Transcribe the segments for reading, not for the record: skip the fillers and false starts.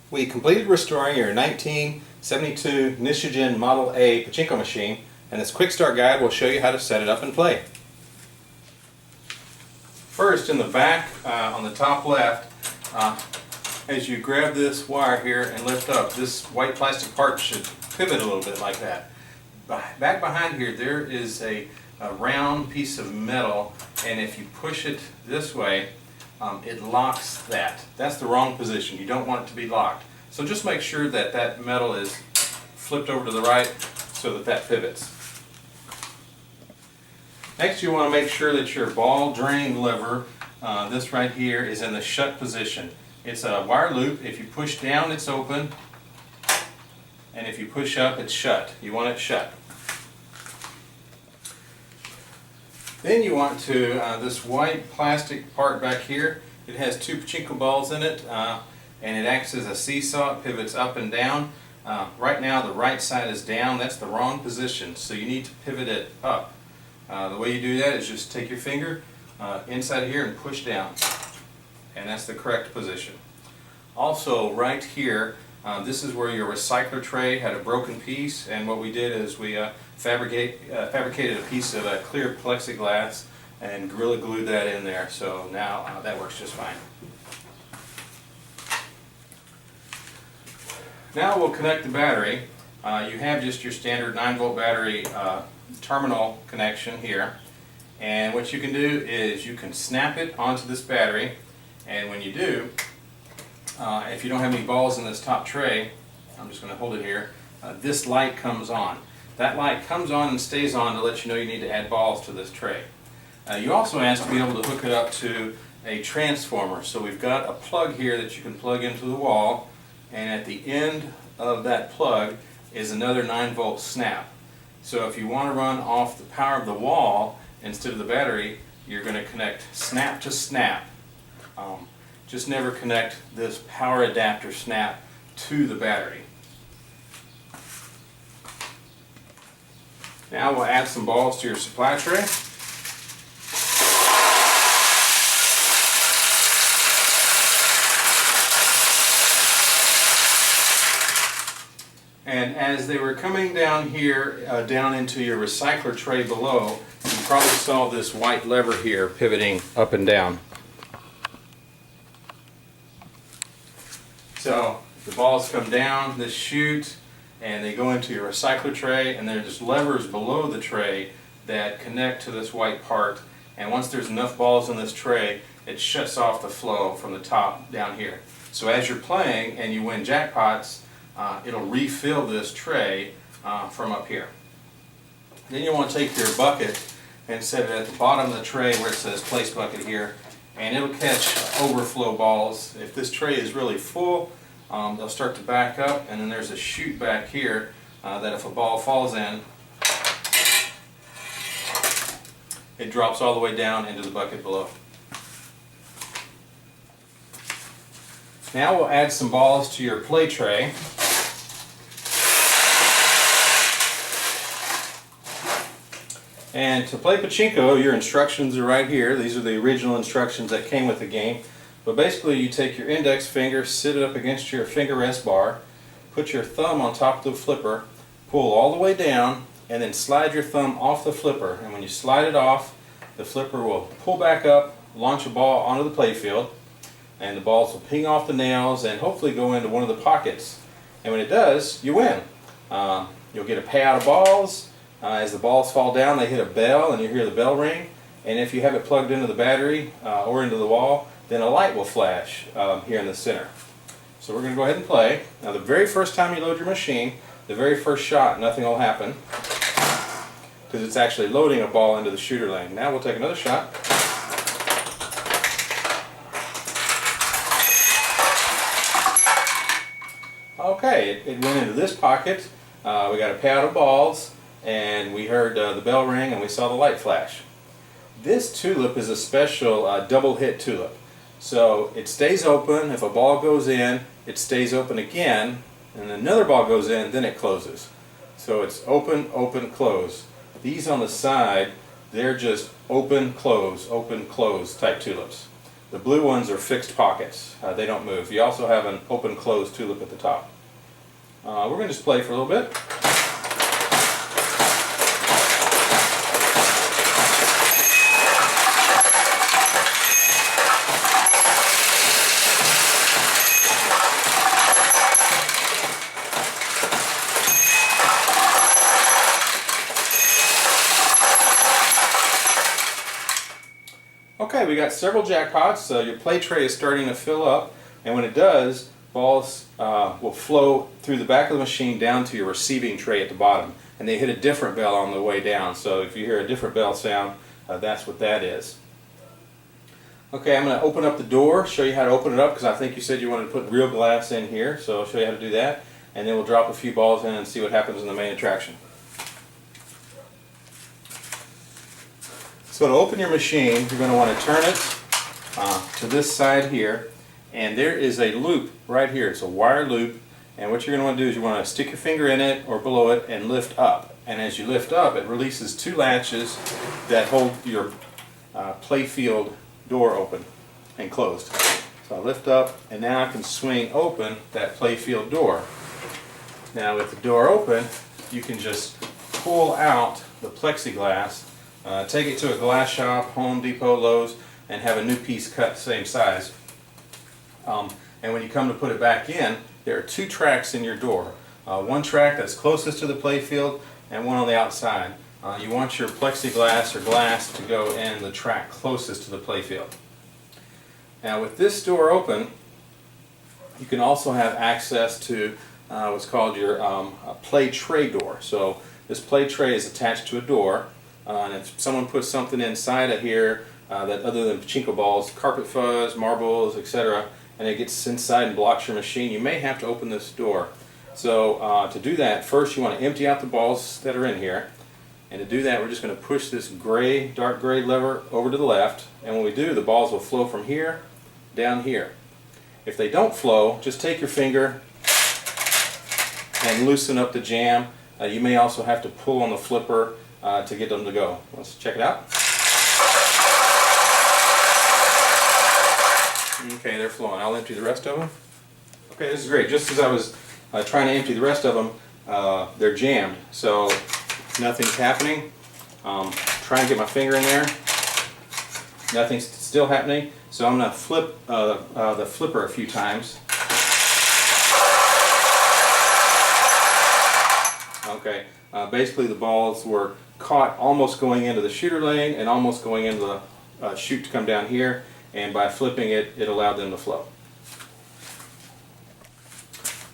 We completed restoring your 1972 Nishijin Model A Pachinko machine, and this quick start guide will show you how to set it up and play. First, in the back on the top left, as you grab this wire here and lift up, this white plastic part should pivot a little bit like that. Back behind here there is a round piece of metal, and if you push it this way, it locks that. That's the wrong position. You don't want it to be locked. So just make sure that that metal is flipped over to the right so that that pivots. Next, you want to make sure that your ball drain lever, this right here, is in the shut position. It's a wire loop. If you push down, it's open, and if you push up, it's shut. You want it shut. Then you want to, this white plastic part back here, it has two pachinko balls in it, and it acts as a seesaw. It pivots up and down. Right now the right side is down. That's the wrong position, so you need to pivot it up. The way you do that is just take your finger inside of here and push down, and that's the correct position. Also, right here, this is where your recycler tray had a broken piece, and what we did is we fabricated a piece of clear plexiglass and Gorilla glued that in there, so now that works just fine. Now we'll connect the battery. You have just your standard 9-volt battery terminal connection here, and what you can do is you can snap it onto this battery, and when you do, if you don't have any balls in this top tray, I'm just going to hold it here, this light comes on. That light comes on and stays on to let you know you need to add balls to this tray. You also asked to be able to hook it up to a transformer, so we've got a plug here that you can plug into the wall, and at the end of that plug is another 9-volt snap. So if you want to run off the power of the wall instead of the battery, you're going to connect snap to snap. Just never connect this power adapter snap to the battery. Now we'll add some balls to your supply tray. And as they were coming down here, down into your recycler tray below, you probably saw this white lever here pivoting up and down. So the balls come down this chute and they go into your recycler tray, and there's levers below the tray that connect to this white part, and once there's enough balls in this tray, it shuts off the flow from the top down here. So as you're playing and you win jackpots, it'll refill this tray from up here. Then you want to take your bucket and set it at the bottom of the tray where it says place bucket here, and it'll catch overflow balls. If this tray is really full, they'll start to back up, and then there's a chute back here that if a ball falls in, it drops all the way down into the bucket below. Now we'll add some balls to your play tray. And to play Pachinko, your instructions are right here. These are the original instructions that came with the game. But basically, you take your index finger, sit it up against your finger rest bar, put your thumb on top of the flipper, pull all the way down, and then slide your thumb off the flipper. And when you slide it off, the flipper will pull back up, launch a ball onto the playfield, and the balls will ping off the nails and hopefully go into one of the pockets. And when it does, you win. You'll get a payout of balls. As the balls fall down, they hit a bell and you hear the bell ring, and if you have it plugged into the battery or into the wall, then a light will flash here in the center. So we're going to go ahead and play. Now the very first time you load your machine, the very first shot, nothing will happen because it's actually loading a ball into the shooter lane. Now we'll take another shot. Okay, it went into this pocket. We got a payout of balls, and we heard the bell ring and we saw the light flash. This tulip is a special double hit tulip. So it stays open. If a ball goes in, it stays open again, and another ball goes in, then it closes. So it's open, open, close. These on the side, they're just open, close type tulips. The blue ones are fixed pockets. They don't move. You also have an open-close tulip at the top. We're going to just play for a little bit. Okay, we got several jackpots, so your play tray is starting to fill up, and when it does, balls will flow through the back of the machine down to your receiving tray at the bottom, and they hit a different bell on the way down. So if you hear a different bell sound, that's what that is. Okay, I'm going to open up the door, show you how to open it up, because I think you said you wanted to put real glass in here, so I'll show you how to do that, and then we'll drop a few balls in and see what happens in the main attraction. So to open your machine, you're going to want to turn it to this side here, and there is a loop right here. It's a wire loop, and what you're going to want to do is you want to stick your finger in it or below it and lift up. And as you lift up, it releases two latches that hold your playfield door open and closed. So I lift up, and now I can swing open that playfield door. Now with the door open, you can just pull out the plexiglass. Take it to a glass shop, Home Depot, Lowe's, and have a new piece cut same size. And when you come to put it back in, there are two tracks in your door. One track that's closest to the playfield and one on the outside. You want your plexiglass or glass to go in the track closest to the playfield. Now with this door open, you can also have access to what's called your play tray door. So this play tray is attached to a door. And if someone puts something inside of here that other than pachinko balls, carpet fuzz, marbles, etc., and it gets inside and blocks your machine, you may have to open this door. So to do that, first you want to empty out the balls that are in here. And to do that, we're just going to push this gray, dark gray lever over to the left. And when we do, the balls will flow from here down here. If they don't flow, just take your finger and loosen up the jam. You may also have to pull on the flipper to get them to go. Let's check it out. Okay, they're flowing. I'll empty the rest of them. Okay, this is great. Just as I was trying to empty the rest of them, they're jammed. So nothing's happening. Try and get my finger in there. Nothing's still happening. So I'm going to flip the flipper a few times. Okay, basically the balls were caught almost going into the shooter lane and almost going into the chute to come down here, and by flipping it, it allowed them to flow.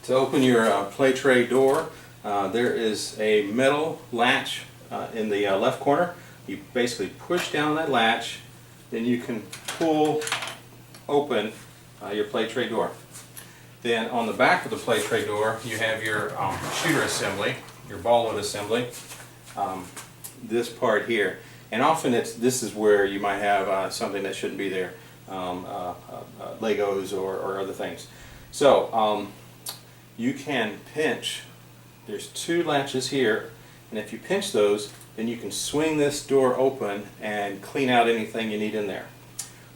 To open your play tray door, there is a metal latch in the left corner. You basically push down that latch, then you can pull open your play tray door. Then on the back of the play tray door, you have your shooter assembly, your ball load assembly. This part here, and often this is where you might have something that shouldn't be there, Legos or other things. So you can pinch. There's two latches here, and if you pinch those, then you can swing this door open and clean out anything you need in there.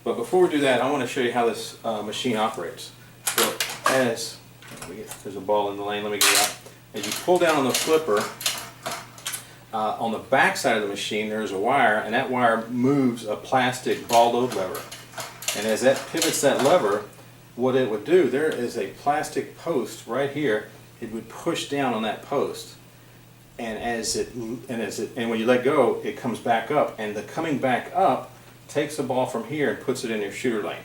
But before we do that, I want to show you how this machine operates. So there's a ball in the lane. Let me get it out. As you pull down on the flipper, on the back side of the machine there is a wire, and that wire moves a plastic ball load lever. And as that pivots that lever, what it would do, there is a plastic post right here. It would push down on that post, and when you let go, it comes back up, and the coming back up takes the ball from here and puts it in your shooter lane.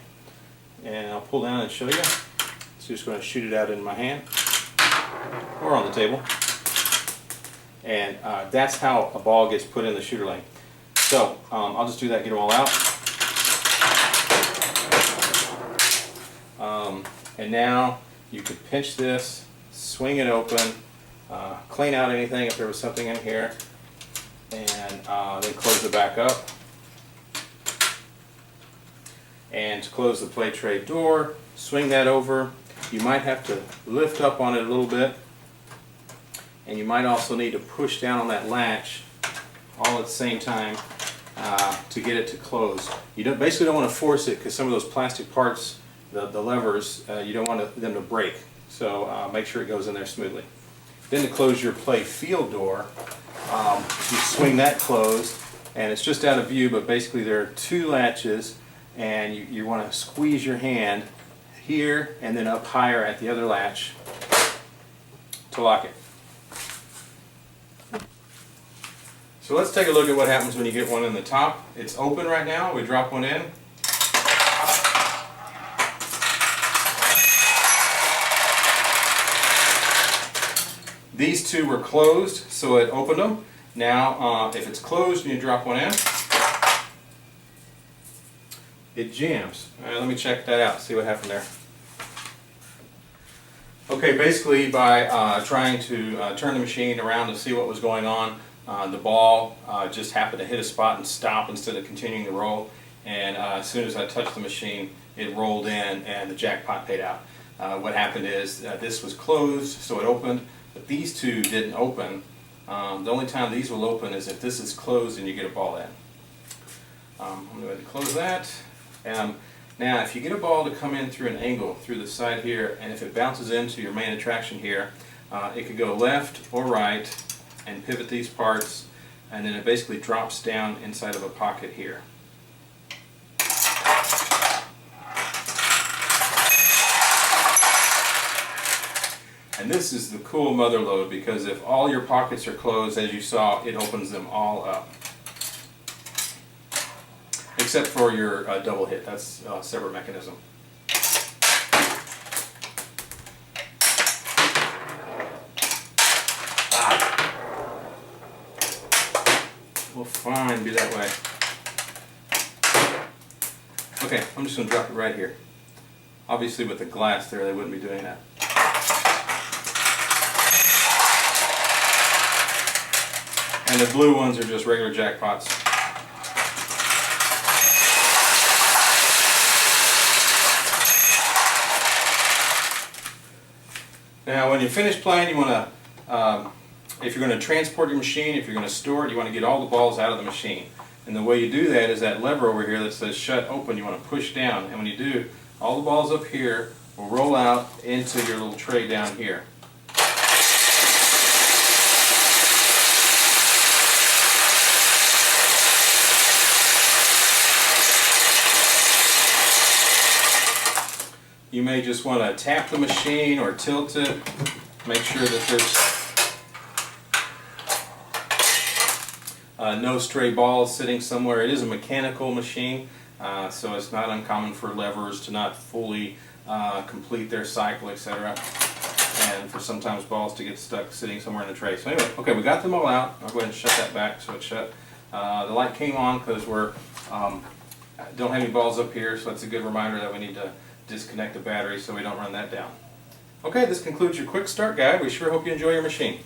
And I'll pull down and show you. So just going to shoot it out in my hand or on the table. And that's how a ball gets put in the shooter lane. So I'll just do that, get them all out. And now you could pinch this, swing it open, clean out anything if there was something in here, and then close it back up. And to close the play tray door, swing that over. You might have to lift up on it a little bit, and you might also need to push down on that latch all at the same time to get it to close. You basically don't want to force it because some of those plastic parts, the levers, you don't want them to break. So make sure it goes in there smoothly. Then to close your play field door, you swing that closed, and it's just out of view, but basically there are two latches, and you want to squeeze your hand here and then up higher at the other latch to lock it. So let's take a look at what happens when you get one in the top. It's open right now. We drop one in. These two were closed, so it opened them. Now, if it's closed and you drop one in, it jams. All right, let me check that out, see what happened there. Okay, basically by trying to turn the machine around to see what was going on, the ball just happened to hit a spot and stop instead of continuing to roll. And as soon as I touched the machine, it rolled in and the jackpot paid out. What happened is this was closed, so it opened, but these two didn't open. The only time these will open is if this is closed and you get a ball in. I'm going to go ahead and close that. Now if you get a ball to come in through an angle through the side here, and if it bounces into your main attraction here, it could go left or right and pivot these parts, and then it basically drops down inside of a pocket here. And this is the cool mother lode, because if all your pockets are closed, as you saw, it opens them all up. Except for your double hit, that's a separate mechanism. Will fine be that way. Okay, I'm just going to drop it right here. Obviously with the glass there, they wouldn't be doing that. And the blue ones are just regular jackpots. Now when you finish playing, you want to, if you're going to transport your machine, if you're going to store it, you want to get all the balls out of the machine. And the way you do that is that lever over here that says shut open, you want to push down. And when you do, all the balls up here will roll out into your little tray down here. You may just want to tap the machine or tilt it, make sure that there's no stray balls sitting somewhere. It is a mechanical machine, so it's not uncommon for levers to not fully complete their cycle, etc. And for sometimes balls to get stuck sitting somewhere in the tray. So anyway, okay, we got them all out. I'll go ahead and shut that back so it's shut. The light came on because we're don't have any balls up here, so that's a good reminder that we need to disconnect the battery so we don't run that down. Okay, this concludes your quick start guide. We sure hope you enjoy your machine.